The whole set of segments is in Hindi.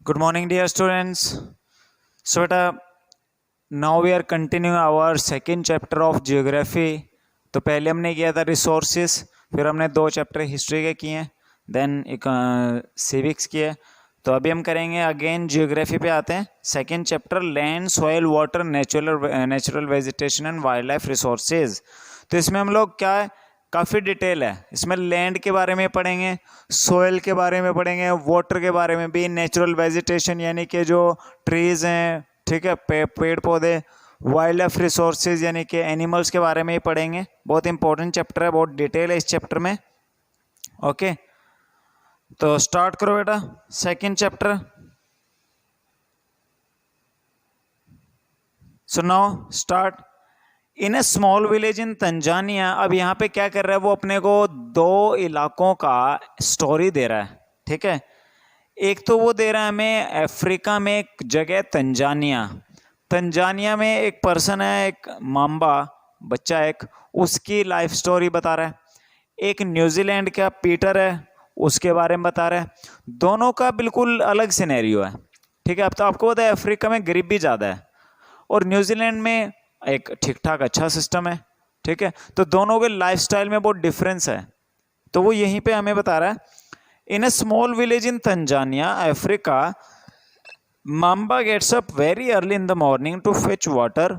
Good morning, dear students. So, beta, now we are continuing our second chapter of geography. तो पहले हमने किया था रिसोर्सेस, फिर हमने 2 चैप्टर हिस्ट्री के किए, देन एक सिविक्स किए. तो अभी हम करेंगे अगेन जियोग्राफी पे आते हैं. Second chapter land, soil, water, natural vegetation and wild life resources. तो इसमें हम लोग क्या है, काफ़ी डिटेल है. इसमें लैंड के बारे में पढ़ेंगे, सोयल के बारे में पढ़ेंगे, वाटर के बारे में भी, नेचुरल वेजिटेशन यानी कि जो ट्रीज़ हैं, ठीक है, पेड़ पौधे, वाइल्ड लाइफ रिसोर्सेज यानी कि एनिमल्स के बारे में ही पढ़ेंगे. बहुत इंपॉर्टेंट चैप्टर है, बहुत डिटेल है इस चैप्टर में. ओके, तो स्टार्ट करो बेटा. Second chapter. So now start. In a small village in Tanzania. अब यहाँ पे क्या कर रहा है वो, अपने को 2 इलाकों का स्टोरी दे रहा है. ठीक है, एक तो वो दे रहा है हमें अफ्रीका में एक जगह तंजानिया. तंजानिया में एक पर्सन है, एक माम्बा बच्चा, एक उसकी लाइफ स्टोरी बता रहा है. एक न्यूजीलैंड का पीटर है, उसके बारे में बता रहा है. दोनों का बिल्कुल अलग सिनेरियो है. ठीक है, अब तो आपको पता है अफ्रीका में गरीबी ज़्यादा है और न्यूजीलैंड में एक ठीक ठाक अच्छा सिस्टम है. ठीक है, तो दोनों के लाइफस्टाइल में बहुत डिफरेंस है. तो वो यहीं पे हमें बता रहा है. In a small village in Tanzania Africa, Mamba gets up very early in the morning to fetch water.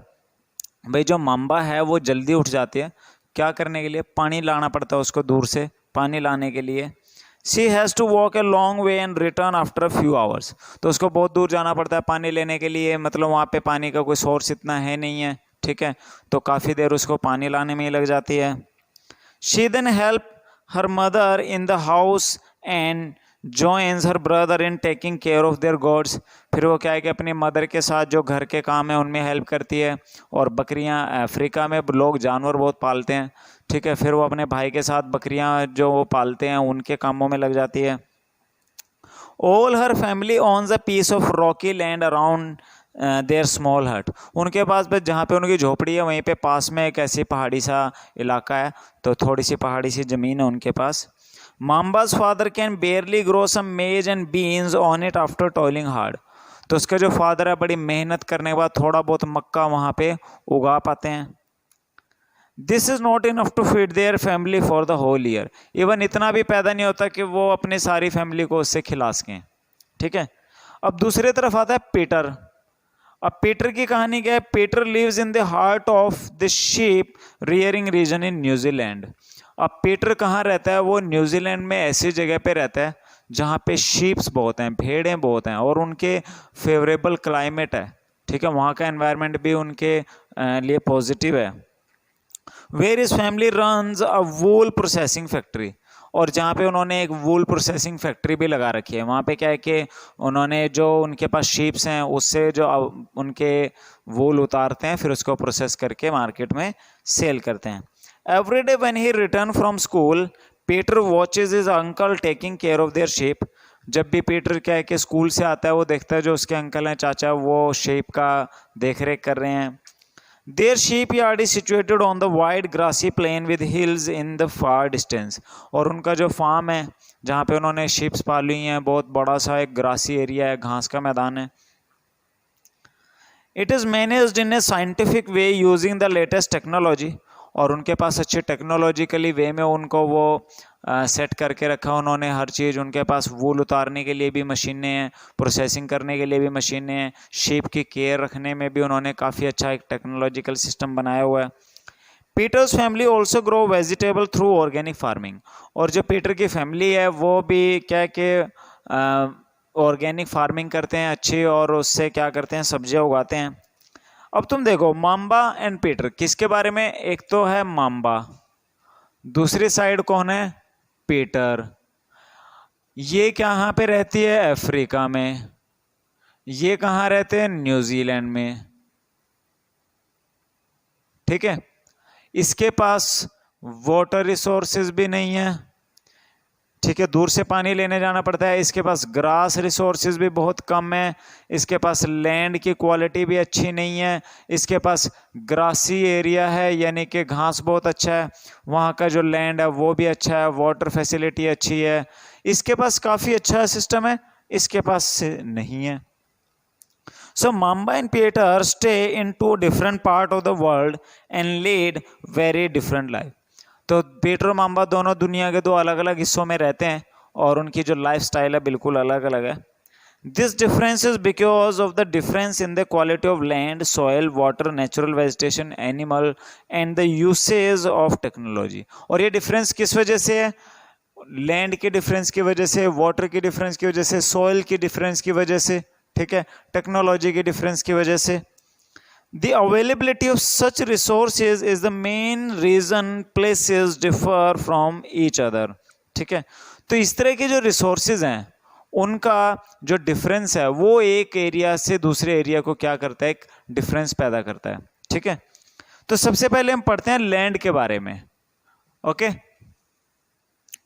भाई जो माम्बा है वो जल्दी उठ जाती है. क्या करने के लिए? पानी लाना पड़ता है उसको दूर से. पानी लाने के लिए she has to walk a long way and return after a few hours. तो उसको बहुत दूर जाना पड़ता है पानी लेने के लिए. मतलब वहाँ पे पानी का कोई सोर्स इतना है नहीं है. ठीक है, तो काफ़ी देर उसको पानी लाने में ही लग जाती है. She then help her mother in the house and joins her brother in taking care of their gods. फिर वो क्या है कि अपनी मदर के साथ जो घर के काम है उनमें हेल्प करती है. और बकरियां, अफ्रीका में लोग जानवर बहुत पालते हैं. ठीक है, फिर वो अपने भाई के साथ बकरियां जो वो पालते हैं उनके कामों में लग जाती है. All her family owns a piece of rocky land around their small hut. उनके पास बस जहाँ पे उनकी झोपड़ी है वहीं पे पास में एक ऐसी पहाड़ी सा इलाका है, तो थोड़ी सी पहाड़ी सी ज़मीन है उनके पास. माम्बाज फादर कैन बेयरली ग्रो सम मेज and beans on it after toiling hard. तो उसका जो फादर है बड़ी मेहनत करने के बाद थोड़ा बहुत मक्का वहाँ पे उगा पाते हैं. This is not enough to feed their family for the whole year. Even इतना भी पैदा नहीं होता कि वो अपनी सारी फैमिली को उससे खिला सकें. ठीक है, अब दूसरी तरफ आता है पीटर. अब पीटर की कहानी क्या है? Peter lives in the heart of the sheep rearing region in New Zealand. अब पीटर कहाँ रहता है? वो न्यूजीलैंड में ऐसी जगह पे रहता है जहाँ पे शीप्स बहुत हैं, भेड़ें बहुत हैं और उनके फेवरेबल क्लाइमेट है. ठीक है, वहाँ का एनवायरनमेंट भी उनके लिए पॉजिटिव है. Where is family runs a wool processing factory. और जहाँ पे उन्होंने एक वूल प्रोसेसिंग फैक्ट्री भी लगा रखी है. वहाँ पे क्या है कि उन्होंने जो उनके पास शीप्स हैं उससे जो उनके वूल उतारते हैं फिर उसको प्रोसेस करके मार्केट में सेल करते हैं. Every day when he return from school Peter watches his uncle taking care of there sheep. जब भी पीटर क्या है कि स्कूल से आता है वो देखता है जो उसके अंकल हैं, चाचा, वो शीप का देख रेख कर रहे हैं. Their shipyard is situated on the wide grassy plain with hills in the far distance. और उनका जो फार्म है जहाँ पे उन्होंने शिप्स पाली हुई हैं, बहुत बड़ा सा एक ग्रासी एरिया है, घास का मैदान है. It is managed in a scientific way using the latest technology. और उनके पास अच्छी टेक्नोलॉजिकली वे में उनको वो सेट करके रखा उन्होंने हर चीज़. उनके पास वूल उतारने के लिए भी मशीनें हैं, प्रोसेसिंग करने के लिए भी मशीनें हैं, शीप की केयर रखने में भी उन्होंने काफ़ी अच्छा एक टेक्नोलॉजिकल सिस्टम बनाया हुआ है. Peter's family also grow vegetable through organic farming. और जो पीटर की फैमिली है वो भी क्या है कि ऑर्गेनिक फार्मिंग करते हैं अच्छी, और उससे क्या करते हैं, सब्जियां उगाते हैं. अब तुम देखो माम्बा एंड पीटर किसके बारे में. एक तो है माम्बा, दूसरी साइड कौन है? पीटर. ये कहाँ पे रहती है? अफ्रीका में. ये कहाँ रहते हैं? न्यूजीलैंड में. ठीक है, इसके पास वाटर रिसोर्सेज भी नहीं है. ठीक है, दूर से पानी लेने जाना पड़ता है. इसके पास ग्रास रिसोर्सेज भी बहुत कम है. इसके पास लैंड की क्वालिटी भी अच्छी नहीं है. इसके पास ग्रासी एरिया है यानी कि घास बहुत अच्छा है. वहाँ का जो लैंड है वो भी अच्छा है, वाटर फैसिलिटी अच्छी है. इसके पास काफ़ी अच्छा सिस्टम है इसके पास से नहीं है। So Mamba and Peter stay in two different part of the world and lead very different life. तो पीटर और माम्बा दोनों दुनिया के दो अलग अलग हिस्सों में रहते हैं और उनकी जो लाइफ स्टाइल है बिल्कुल अलग अलग है। This difference is because of the difference in the quality of land, soil, water, natural vegetation, animal and the usage of technology. और ये डिफरेंस किस वजह से है? लैंड के डिफरेंस की वजह से, वाटर की डिफरेंस की वजह से, सॉइल की डिफरेंस की वजह से, ठीक है, टेक्नोलॉजी की डिफरेंस की वजह से। The availability of such resources is the main reason places differ from each other. ठीक है, तो इस तरह के जो रिसोर्सेज हैं उनका जो डिफरेंस है वो एक एरिया से दूसरे एरिया को क्या करता है, एक डिफरेंस पैदा करता है। ठीक है, तो सबसे पहले हम पढ़ते हैं लैंड के बारे में। Okay,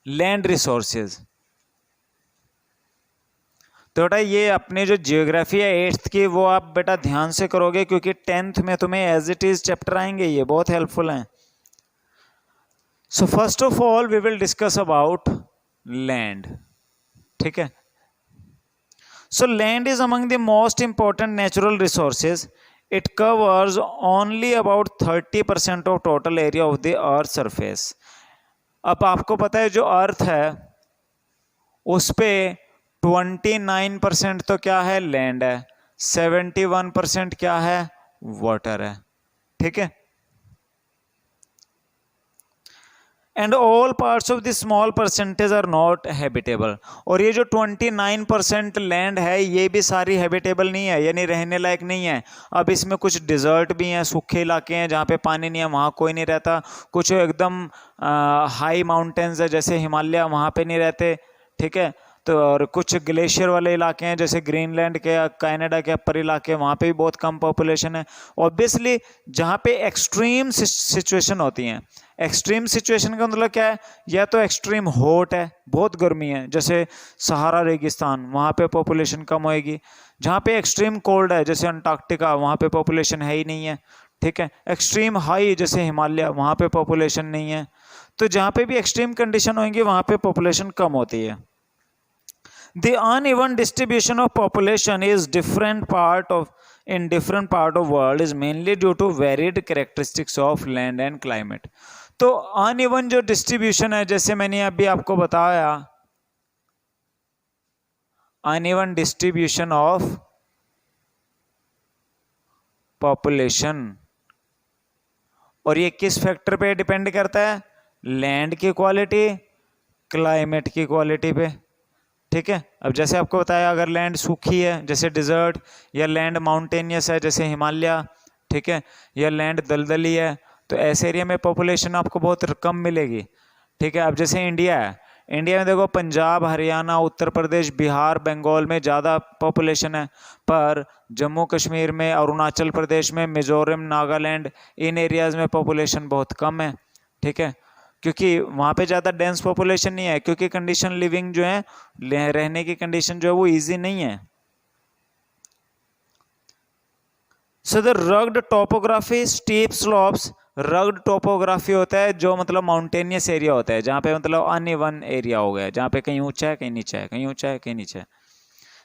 land resources. तो बेटा ये अपने जो जियोग्राफी है 8th की वो आप बेटा ध्यान से करोगे क्योंकि 10th में तुम्हें एज इट इज चैप्टर आएंगे, ये बहुत हेल्पफुल हैं। So first of all we will discuss about land. ठीक है, so land is among the most important natural resources. It covers only about 30% of total area of the earth surface. अब आपको पता है जो अर्थ है उस पे 29% तो क्या है, लैंड है, 71% क्या है, वाटर है। ठीक है, and all parts of the small percentage are not habitable. और ये जो 29% लैंड है ये भी सारी हैबिटेबल नहीं है, यानी रहने लायक नहीं है। अब इसमें कुछ डिजर्ट भी हैं, सूखे इलाके हैं जहाँ पे पानी नहीं है, वहाँ कोई नहीं रहता। कुछ एकदम हाई माउंटेन्स है जैसे हिमालय, वहाँ पे नहीं रहते। ठीक है, तो और कुछ ग्लेशियर वाले इलाके हैं जैसे ग्रीनलैंड के या कनाडा के अपर इलाके, वहाँ पे भी बहुत कम पॉपुलेशन है। ऑब्वियसली जहाँ पे एक्सट्रीम सिचुएशन होती हैं, एक्सट्रीम सिचुएशन का मतलब क्या है, या तो एक्सट्रीम हॉट है, बहुत गर्मी है जैसे सहारा रेगिस्तान, वहाँ पे पॉपुलेशन कम होएगी। जहाँ पे एक्सट्रीम कोल्ड है जैसे अंटार्कटिका, वहाँ पे पॉपुलेशन है ही नहीं है। ठीक है, एक्सट्रीम हाई जैसे हिमालय, वहाँ पे पॉपुलेशन नहीं है। तो जहाँ पे भी एक्सट्रीम कंडीशन होंगी वहाँ पे पॉपुलेशन कम होती है। The uneven distribution of population is different part of world is mainly due to varied characteristics of land and climate. तो uneven जो distribution है जैसे मैंने अभी आपको बताया, uneven distribution of population, और ये किस फैक्टर पे डिपेंड करता है, लैंड की क्वालिटी, क्लाइमेट की क्वालिटी पे। ठीक है, अब जैसे आपको बताया अगर लैंड सूखी है जैसे डिजर्ट, या लैंड माउंटेनियस है जैसे हिमालय, ठीक है, या लैंड दलदली है, तो ऐसे एरिया में पॉपुलेशन आपको बहुत कम मिलेगी। ठीक है, अब जैसे इंडिया है, इंडिया में देखो पंजाब, हरियाणा, उत्तर प्रदेश, बिहार, बंगाल में ज़्यादा पॉपुलेशन है, पर जम्मू कश्मीर में, अरुणाचल प्रदेश में, मिजोरम, नागालैंड, इन एरियाज़ में पॉपुलेशन बहुत कम है। ठीक है, क्योंकि वहाँ पे ज़्यादा डेंस पॉपुलेशन नहीं है, क्योंकि कंडीशन लिविंग जो है, रहने की कंडीशन जो है वो इजी नहीं है। So the rugged topography, steep slopes. Rugged topography होता है जो मतलब माउंटेनियस एरिया होता है, जहाँ पे मतलब अनइवन एरिया हो गया, जहाँ पे कहीं ऊंचा है कहीं नीचा है, कहीं ऊंचा है कहीं नीचा है।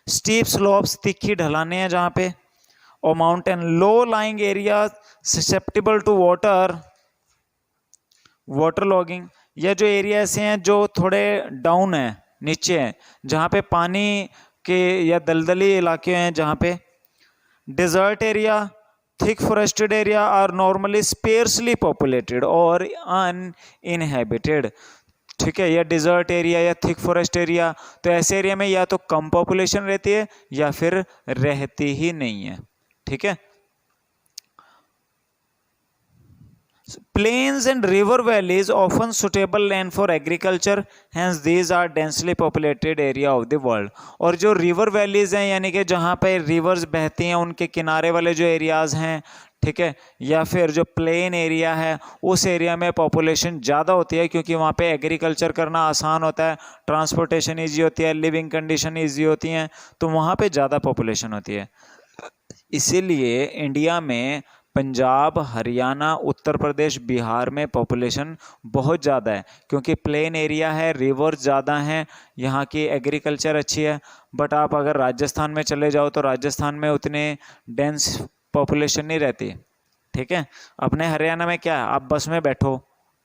स्टीप स्लोप्स, तिखी ढलाने हैं जहाँ पे। और mountain, low lying area susceptible to water logging, या जो एरिया ऐसे हैं जो थोड़े डाउन है, नीचे हैं, जहाँ पे पानी के या दलदली इलाके हैं जहाँ पे। Desert area, thick forested area are normally sparsely populated और अनइनहेबिटेड। ठीक है, या डिजर्ट एरिया या थिक फॉरेस्ट एरिया, तो ऐसे एरिया में या तो कम पॉपुलेशन रहती है या फिर रहती ही नहीं है। ठीक है, plains and river valleys often suitable land for agriculture, hence these are densely populated area of the world. और जो river valleys हैं यानी कि जहाँ पे rivers बहती हैं उनके किनारे वाले जो एरियाज हैं, ठीक है, या फिर जो प्लेन एरिया है उस एरिया में पॉपुलेशन ज़्यादा होती है क्योंकि वहाँ पे एग्रीकल्चर करना आसान होता है, ट्रांसपोर्टेशन ईजी होती है, लिविंग कंडीशन ईजी होती हैं, तो वहाँ पे ज़्यादा पॉपुलेशन होती है। इसीलिए इंडिया में पंजाब, हरियाणा, उत्तर प्रदेश, बिहार में पॉपुलेशन बहुत ज़्यादा है, क्योंकि प्लेन एरिया है, रिवर्स ज़्यादा हैं, यहाँ की एग्रीकल्चर अच्छी है। बट आप अगर राजस्थान में चले जाओ तो राजस्थान में उतने डेंस पॉपुलेशन नहीं रहती, ठीक है। अपने हरियाणा में क्या है, आप बस में बैठो,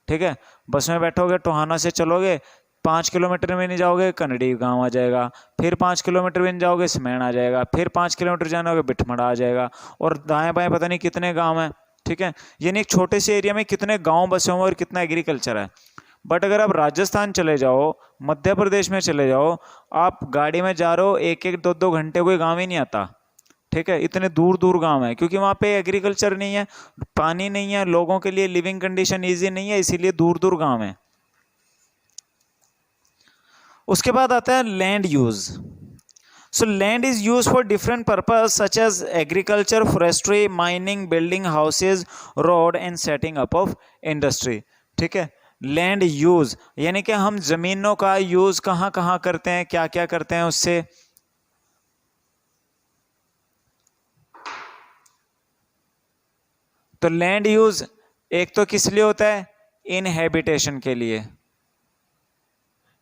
ठीक है, बस में बैठोगे, टोहाना से चलोगे, 5 किलोमीटर में नहीं जाओगे कनडी गांव आ जाएगा, फिर 5 किलोमीटर में नहीं जाओगे समैण आ जाएगा, फिर 5 किलोमीटर जाना होगा बिठमड़ा आ जाएगा, और दाएं बाएं पता नहीं कितने गांव हैं, ठीक है। यानी एक छोटे से एरिया में कितने गांव बसे हुए और कितना एग्रीकल्चर है। बट अगर आप राजस्थान चले जाओ, मध्य प्रदेश में चले जाओ, आप गाड़ी में जा रहे हो, 1-1, 2-2 घंटे कोई गाँव ही नहीं आता, ठीक है। इतने दूर दूर गांव है, क्योंकि वहाँ पे एग्रीकल्चर नहीं है, पानी नहीं है, लोगों के लिए लिविंग कंडीशन ईजी नहीं है, इसीलिए दूर दूर गांव है। उसके बाद आता है land use. So land is use for different purpose such as agriculture, forestry, mining, building houses, road and setting up of industry, ठीक है। लैंड यूज यानी कि हम जमीनों का यूज कहाँ कहाँ करते हैं, क्या क्या करते हैं उससे। तो लैंड यूज एक तो किस लिए होता है, इनहैबिटेशन के लिए,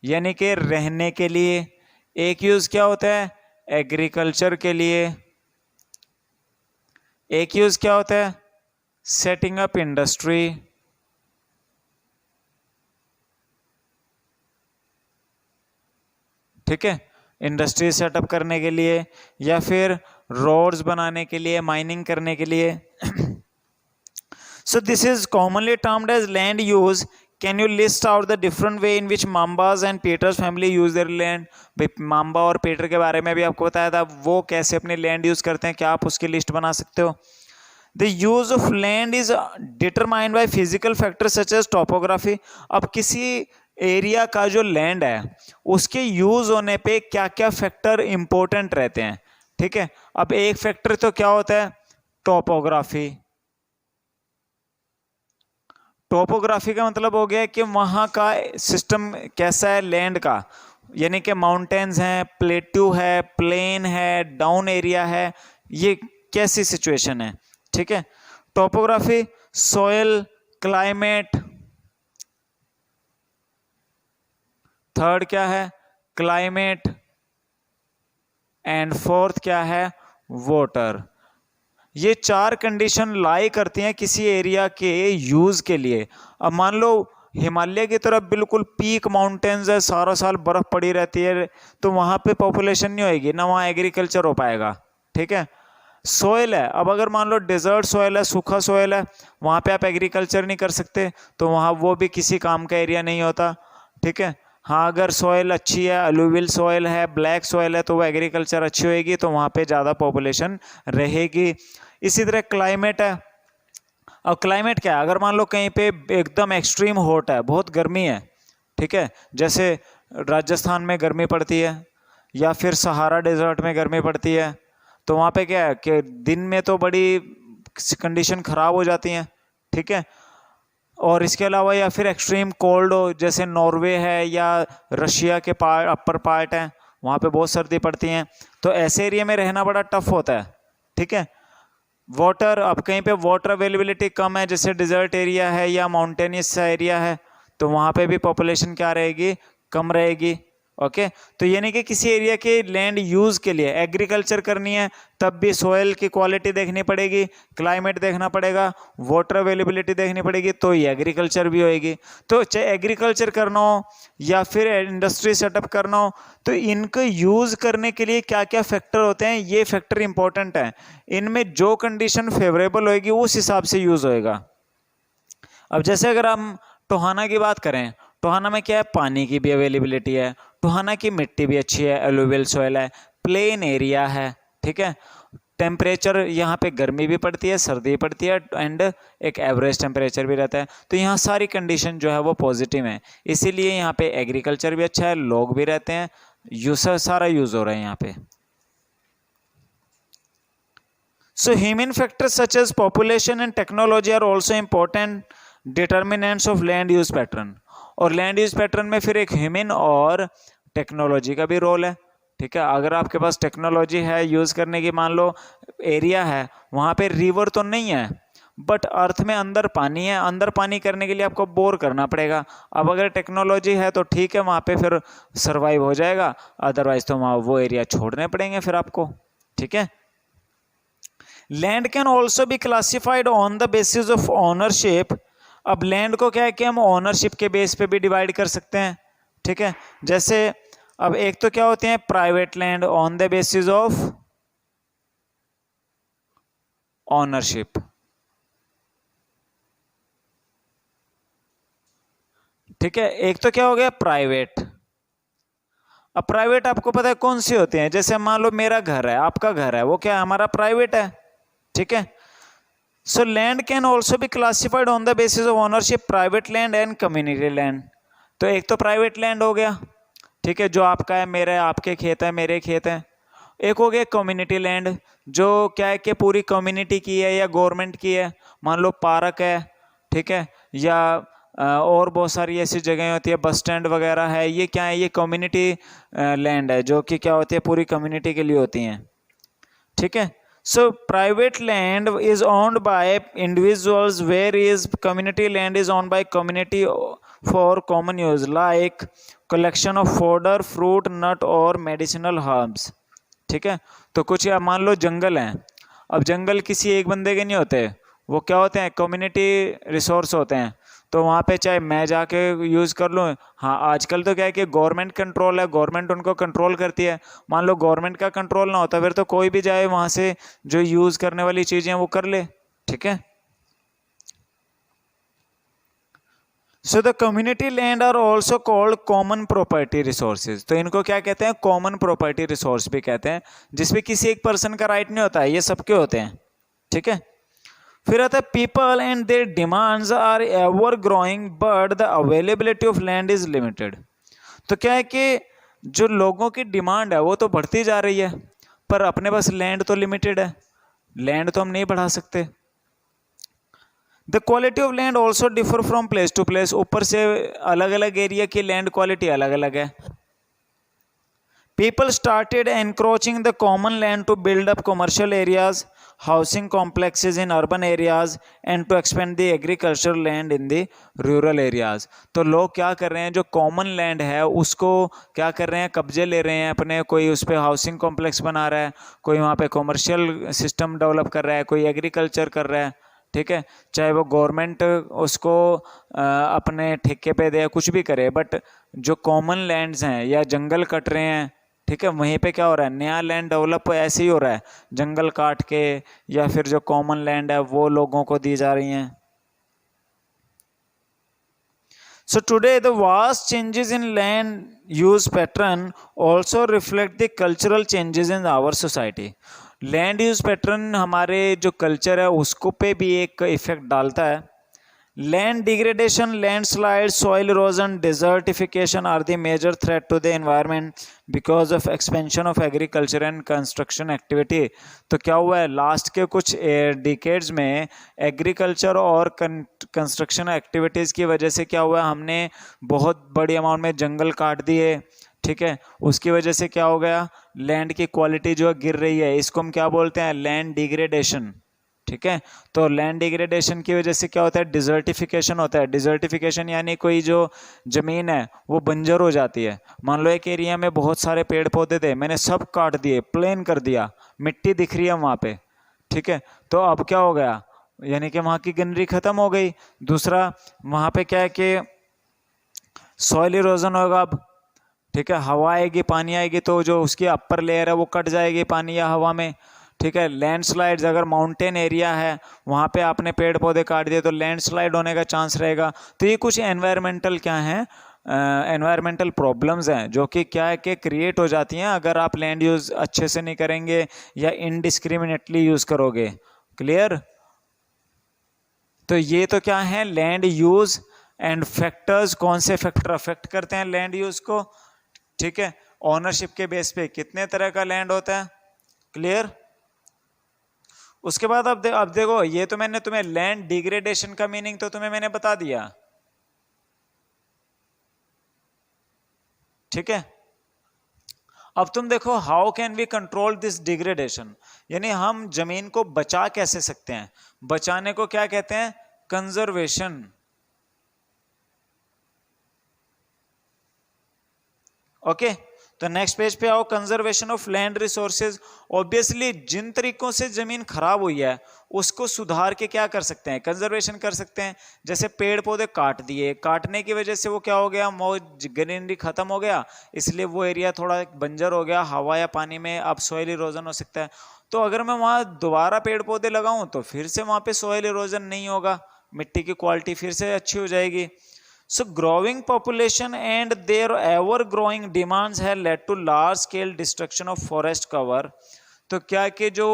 यानी कि रहने के लिए। एक यूज क्या होता है, एग्रीकल्चर के लिए। एक यूज क्या होता है, सेटिंग अप इंडस्ट्री। ठीक है, इंडस्ट्री सेटअप करने के लिए, या फिर रोड्स बनाने के लिए, माइनिंग करने के लिए। So this is commonly termed as land use. Can you list out the different way in which Mambas and Peters family use their land? Mamba और पीटर के बारे में भी आपको बताया था, वो कैसे अपनी लैंड यूज करते हैं, क्या आप उसकी लिस्ट बना सकते हो। The use of land is determined by physical factors such as topography. अब किसी एरिया का जो लैंड है उसके यूज होने पे क्या क्या फैक्टर इंपॉर्टेंट रहते हैं, ठीक है। अब एक फैक्टर तो क्या होता है, टोपोग्राफी। टोपोग्राफी का मतलब हो गया कि वहाँ का सिस्टम कैसा है लैंड का, यानी कि माउंटेन्स हैं, प्लेट्यू है, प्लेन है, डाउन एरिया है, ये कैसी सिचुएशन है, ठीक है। टोपोग्राफी, सॉइल, क्लाइमेट, थर्ड क्या है, क्लाइमेट, एंड फोर्थ क्या है, वाटर। ये चार कंडीशन लाई करती हैं किसी एरिया के यूज के लिए। अब मान लो हिमालय की तरफ बिल्कुल पीक माउंटेन्स है, सारा साल बर्फ पड़ी रहती है, तो वहाँ पे पॉपुलेशन नहीं होएगी ना, वहाँ एग्रीकल्चर हो पाएगा, ठीक है। सोयल है, अब अगर मान लो डेजर्ट सोयल है, सूखा सोयल है, वहाँ पे आप एग्रीकल्चर नहीं कर सकते, तो वहाँ वो भी किसी काम का एरिया नहीं होता, ठीक है। हाँ, अगर सॉइल अच्छी है, अलूवियल सॉइल है, ब्लैक सॉइल है, तो वो एग्रीकल्चर अच्छी होएगी, तो वहाँ पे ज़्यादा पॉपुलेशन रहेगी। इसी तरह क्लाइमेट है। अब क्लाइमेट क्या है, अगर मान लो कहीं पे एकदम एक्सट्रीम हॉट है, बहुत गर्मी है, ठीक है, जैसे राजस्थान में गर्मी पड़ती है, या फिर सहारा डेजर्ट में गर्मी पड़ती है, तो वहाँ पे क्या है कि दिन में तो बड़ी कंडीशन ख़राब हो जाती हैं, ठीक है। और इसके अलावा या फिर एक्सट्रीम कोल्ड हो, जैसे नॉर्वे है या रशिया के पार्ट अपर पार्ट है, वहाँ पे बहुत सर्दी पड़ती है, तो ऐसे एरिया में रहना बड़ा टफ होता है, ठीक है। वाटर, अब कहीं पे वाटर अवेलेबिलिटी कम है, जैसे डिजर्ट एरिया है या माउंटेनियस एरिया है, तो वहाँ पे भी पॉपुलेशन क्या रहेगी, कम रहेगी, ओके। तो यानी कि किसी एरिया के लैंड यूज के लिए एग्रीकल्चर करनी है, तब भी सोयल की क्वालिटी देखनी पड़ेगी, क्लाइमेट देखना पड़ेगा, वाटर अवेलेबिलिटी देखनी पड़ेगी, तो ये एग्रीकल्चर भी होएगी। तो चाहे एग्रीकल्चर करना हो या फिर इंडस्ट्री सेटअप करना हो, तो इनको यूज करने के लिए क्या क्या फैक्टर होते हैं, ये फैक्टर इंपॉर्टेंट है। इनमें जो कंडीशन फेवरेबल होएगी उस हिसाब से यूज होएगा। अब जैसे अगर हम टोहाना की बात करें, टोहाना में क्या है, पानी की भी अवेलेबिलिटी है, टोहाना की मिट्टी भी अच्छी है, एलुवियल सॉइल है, प्लेन एरिया है, ठीक है। टेम्परेचर यहाँ पे गर्मी भी पड़ती है, सर्दी पड़ती है, एंड एक एवरेज टेम्परेचर भी रहता है, तो यहाँ सारी कंडीशन जो है वो पॉजिटिव है, इसीलिए यहाँ पे एग्रीकल्चर भी अच्छा है, लोग भी रहते हैं, यूजर सारा यूज हो रहा है यहाँ पे। So human factors such as population and technology are also important determinants of land use pattern। और लैंड यूज पैटर्न में फिर एक ह्यूमन और टेक्नोलॉजी का भी रोल है, ठीक है। अगर आपके पास टेक्नोलॉजी है यूज करने की, मान लो एरिया है वहाँ पे रिवर तो नहीं है, बट अर्थ में अंदर पानी है, अंदर पानी करने के लिए आपको बोर करना पड़ेगा। अब अगर टेक्नोलॉजी है तो ठीक है, वहाँ पे फिर सर्वाइव हो जाएगा, अदरवाइज तो वहाँ वो एरिया छोड़ने पड़ेंगे फिर आपको। ठीक है। Land can also be classified on the basis of ownership. अब लैंड को क्या है कि हम ओनरशिप के बेस पे भी डिवाइड कर सकते हैं। ठीक है। जैसे अब एक तो क्या होते हैं private land on the basis of ownership. ठीक है। एक तो क्या हो गया प्राइवेट। अब प्राइवेट आपको पता है कौन सी होती है, जैसे मान लो मेरा घर है, आपका घर है, वो क्या हमारा प्राइवेट है। ठीक है। So land can also be classified on the basis of ownership, private land and community land. तो एक तो प्राइवेट लैंड हो गया, ठीक है, जो आपका है, मेरा है, आपके खेत है, मेरे खेत है। एक हो गया कम्युनिटी लैंड, जो क्या है कि पूरी कम्युनिटी की है या गवर्नमेंट की है, मान लो पार्क है, ठीक है, या और बहुत सारी ऐसी जगह होती है, बस स्टैंड वगैरह है, ये क्या है, ये कम्युनिटी लैंड है, जो कि क्या होती है पूरी कम्युनिटी के लिए होती हैं। ठीक है। So private land is owned by individuals, whereas community land is owned by community for common use, like collection of fodder, fruit, nut और मेडिसिनल हर्ब्स। ठीक है। तो कुछ या मान लो जंगल हैं, अब जंगल किसी एक बंदे के नहीं होते, वो क्या होते हैं कम्युनिटी रिसोर्स होते हैं। तो वहाँ पे चाहे मैं जाके यूज़ कर लूँ, हाँ आजकल तो क्या है कि गवर्नमेंट कंट्रोल है, गवर्नमेंट उनको कंट्रोल करती है। मान लो गवर्नमेंट का कंट्रोल ना होता फिर तो कोई भी जाए वहाँ से जो यूज़ करने वाली चीज़ें वो कर ले। ठीक है। So the community land are also called common property resources. तो इनको क्या कहते हैं, कॉमन प्रॉपर्टी रिसोर्स भी कहते हैं, जिसमें किसी एक पर्सन का राइट नहीं होता है, ये सबके होते हैं। ठीक है। फिर आता है people and their demands are ever growing but the availability of land is limited. तो क्या है कि जो लोगों की डिमांड है वो तो बढ़ती जा रही है, पर अपने पास लैंड तो लिमिटेड है, लैंड तो हम नहीं बढ़ा सकते। The quality of land also differ from place to place. ऊपर से अलग अलग एरिया की लैंड क्वालिटी अलग अलग है। People started encroaching the common land to build up commercial areas, housing complexes in urban areas and to expand the agricultural land in the rural areas। तो लोग क्या कर रहे हैं, जो कॉमन लैंड है उसको क्या कर रहे हैं, कब्जे ले रहे हैं अपने, कोई उस पर हाउसिंग कॉम्प्लेक्स बना रहा है, कोई वहाँ पे कॉमर्शियल सिस्टम डेवलप कर रहा है, कोई एग्रीकल्चर कर रहा है। ठीक है। चाहे वो गवर्नमेंट उसको अपने ठेके पे दे, कुछ भी करे, बट जो कॉमन लैंड्स हैं या जंगल कट रहे हैं, ठीक है, वहीं पे क्या हो रहा है, नया लैंड डेवलप ऐसे ही हो रहा है, जंगल काट के, या फिर जो कॉमन लैंड है वो लोगों को दी जा रही हैं। So today the vast changes in land use pattern also reflect the cultural changes in our society। Land use pattern हमारे जो कल्चर है उसको पे भी एक इफेक्ट डालता है। Land degradation, landslide, soil erosion, desertification are the major threat to the environment because of expansion of agriculture and construction activity. तो क्या हुआ है, लास्ट के कुछ डिकेड्स में एग्रीकल्चर और कंस्ट्रक्शन एक्टिविटीज़ की वजह से क्या हुआ है, हमने बहुत बड़ी अमाउंट में जंगल काट दिए। ठीक है। उसकी वजह से क्या हो गया, लैंड की क्वालिटी जो है गिर रही है, इसको हम क्या बोलते हैं, लैंड डिग्रेडेशन। ठीक है। तो लैंड डिग्रेडेशन की वजह से क्या होता है, डिजर्टिफिकेशन होता है। डिजर्टिफिकेशन यानी कोई जो जमीन है वो बंजर हो जाती है। मान लो एक एरिया में बहुत सारे पेड़ पौधे थे, मैंने सब काट दिए, प्लेन कर दिया, मिट्टी दिख रही है वहाँ पे। ठीक है। तो अब क्या हो गया, यानी कि वहाँ की ग्रीनरी खत्म हो गई। दूसरा वहाँ पे क्या है कि सॉइल इरोजन होगा अब। ठीक है। हवा आएगी, पानी आएगी, तो जो उसकी अपर लेयर है वो कट जाएगी पानी या हवा में। ठीक है। लैंडस्लाइड्स, अगर माउंटेन एरिया है वहाँ पे आपने पेड़ पौधे काट दिए तो लैंडस्लाइड होने का चांस रहेगा। तो ये कुछ एनवायरमेंटल क्या है, एनवायरमेंटल प्रॉब्लम्स हैं जो कि क्या है कि क्रिएट हो जाती हैं अगर आप लैंड यूज़ अच्छे से नहीं करेंगे या इनडिस्क्रिमिनेटली यूज़ करोगे। क्लियर। तो ये तो क्या है, लैंड यूज़ एंड फैक्टर्स, कौन से फैक्टर अफेक्ट करते हैं लैंड यूज़ को। ठीक है। ओनरशिप के बेस पे कितने तरह का लैंड होता है। क्लियर। उसके बाद अब देखो, ये तो मैंने तुम्हें लैंड डिग्रेडेशन का मीनिंग तो तुम्हें मैंने बता दिया। ठीक है। अब तुम देखो how can we control this degradation, यानी हम जमीन को बचा कैसे सकते हैं। बचाने को क्या कहते हैं, कंजर्वेशन। ओके, तो नेक्स्ट पेज पे आओ, conservation of land resources. Obviously जिन तरीकों से जमीन खराब हुई है उसको सुधार के क्या कर सकते हैं, कंजर्वेशन कर सकते हैं। जैसे पेड़ पौधे काट दिए, काटने की वजह से वो क्या हो गया, ग्रीनरी खत्म हो गया, इसलिए वो एरिया थोड़ा बंजर हो गया, हवा या पानी में अब सॉइल इरोजन हो सकता है। तो अगर मैं वहां दोबारा पेड़ पौधे लगाऊं तो फिर से वहां पे सॉइल इरोजन नहीं होगा, मिट्टी की क्वालिटी फिर से अच्छी हो जाएगी। So growing population and their ever growing demands have led to large scale destruction of forest cover। तो क्या कि जो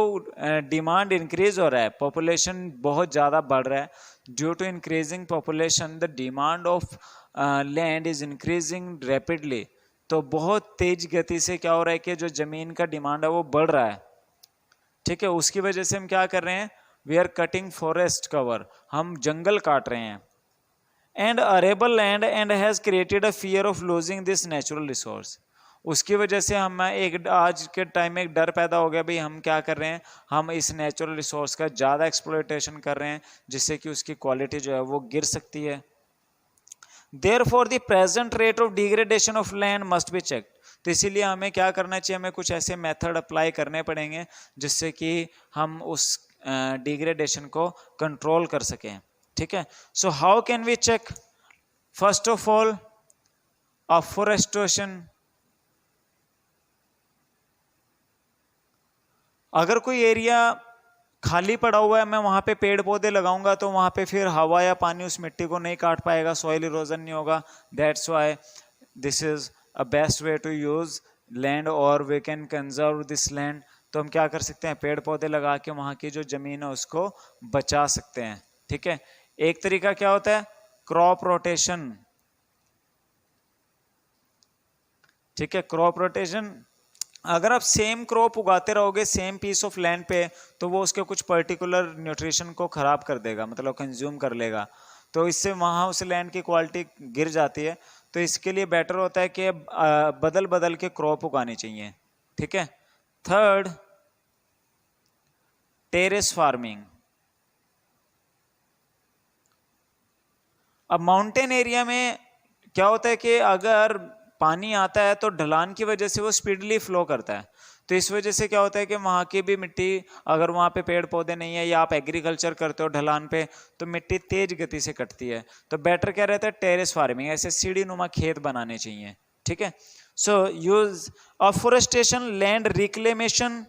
डिमांड इंक्रीज हो रहा है, पॉपुलेशन बहुत ज़्यादा बढ़ रहा है, due to increasing population the demand of land is increasing rapidly. तो बहुत तेज गति से क्या हो रहा है कि जो ज़मीन का डिमांड है वो बढ़ रहा है, ठीक है। उसकी वजह से हम क्या कर रहे हैं, we are cutting forest cover, हम जंगल काट रहे हैं। And arable land and has created a fear of losing this natural resource. उसकी वजह से हम एक आज के टाइम में एक डर पैदा हो गया, भाई हम क्या कर रहे हैं, हम इस नेचुरल रिसोर्स का ज़्यादा एक्सप्लॉयटेशन कर रहे हैं जिससे कि उसकी क्वालिटी जो है वो गिर सकती है। Therefore the present rate of degradation of land must be checked. तो इसीलिए हमें क्या करना चाहिए, हमें कुछ ऐसे मेथड अप्लाई करने पड़ेंगे जिससे कि हम उस डिग्रेडेशन को कंट्रोल कर सकें, ठीक है। So how can we check, first of all afforestation. अगर कोई एरिया खाली पड़ा हुआ है, मैं वहां पे पेड़ पौधे लगाऊंगा तो वहां पे फिर हवा या पानी उस मिट्टी को नहीं काट पाएगा, सॉइल इरोजन नहीं होगा। That's why this is a best way to use land और we can conserve this land. तो हम क्या कर सकते हैं, पेड़ पौधे लगा के वहां की जो जमीन है उसको बचा सकते हैं, ठीक है। एक तरीका क्या होता है, क्रॉप रोटेशन, ठीक है। क्रॉप रोटेशन, अगर आप सेम क्रॉप उगाते रहोगे सेम पीस ऑफ लैंड पे तो वो उसके कुछ पर्टिकुलर न्यूट्रिशन को खराब कर देगा, मतलब कंज्यूम कर लेगा, तो इससे वहाँ उस लैंड की क्वालिटी गिर जाती है। तो इसके लिए बेटर होता है कि बदल बदल के क्रॉप उगानी चाहिए, ठीक है। Third, terrace farming. अब माउंटेन एरिया में क्या होता है कि अगर पानी आता है तो ढलान की वजह से वो स्पीडली फ्लो करता है, तो इस वजह से क्या होता है कि वहाँ की भी मिट्टी, अगर वहाँ पे पेड़ पौधे नहीं है या आप एग्रीकल्चर करते हो ढलान पे, तो मिट्टी तेज गति से कटती है। तो बेटर क्या रहता है, टेरेस फार्मिंग, ऐसे सीढ़ी नुमा खेत बनाने चाहिए, ठीक है। So use afforestation, land reclamation.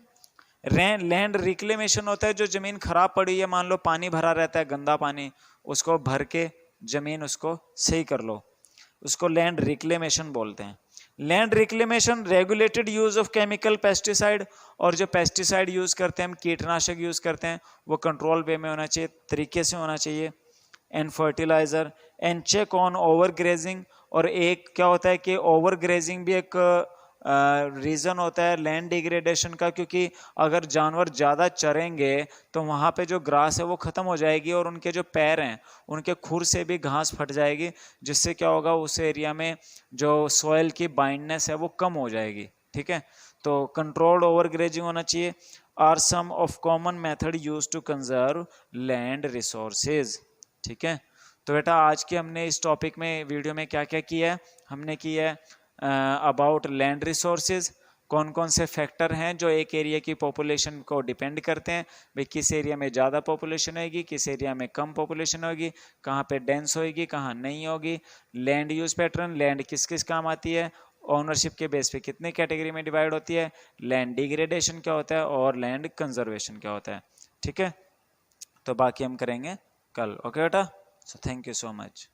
Land reclamation होता है जो जमीन खराब पड़ी है, मान लो पानी भरा रहता है, गंदा पानी, उसको भर के जमीन उसको सही कर लो, उसको लैंड रिक्लेमेशन बोलते हैं। Land reclamation, regulated use of chemical pesticide, और जो पेस्टिसाइड यूज करते हैं हम, कीटनाशक यूज करते हैं, वो कंट्रोल वे में होना चाहिए, तरीके से होना चाहिए। And fertiliser, and check on over grazing. और एक क्या होता है कि ओवर ग्रेजिंग भी एक रीज़न होता है लैंड डिग्रेडेशन का, क्योंकि अगर जानवर ज़्यादा चरेंगे तो वहाँ पे जो ग्रास है वो ख़त्म हो जाएगी और उनके जो पैर हैं उनके खुर से भी घास फट जाएगी, जिससे क्या होगा, उस एरिया में जो सॉइल की बाइंडनेस है वो कम हो जाएगी, ठीक है। तो कंट्रोल्ड ओवर ग्रेजिंग होना चाहिए। Are some of common method use to conserve land resources, ठीक है। तो बेटा आज के हमने इस टॉपिक में वीडियो में क्या क्या किया है, हमने किया है अबाउट लैंड रिसोर्सेज, कौन कौन से फैक्टर हैं जो एक एरिया की पॉपुलेशन को डिपेंड करते हैं, भाई किस एरिया में ज़्यादा पॉपुलेशन होगी, किस एरिया में कम पॉपुलेशन होगी, कहाँ पे डेंस होगी, कहाँ नहीं होगी। लैंड यूज पैटर्न, लैंड किस किस काम आती है, ओनरशिप के बेस पे कितने कैटेगरी में डिवाइड होती है, लैंड डिग्रेडेशन क्या होता है और लैंड कंजर्वेशन क्या होता है, ठीक है। तो बाकी हम करेंगे कल, ओके बेटा। So thank you so much.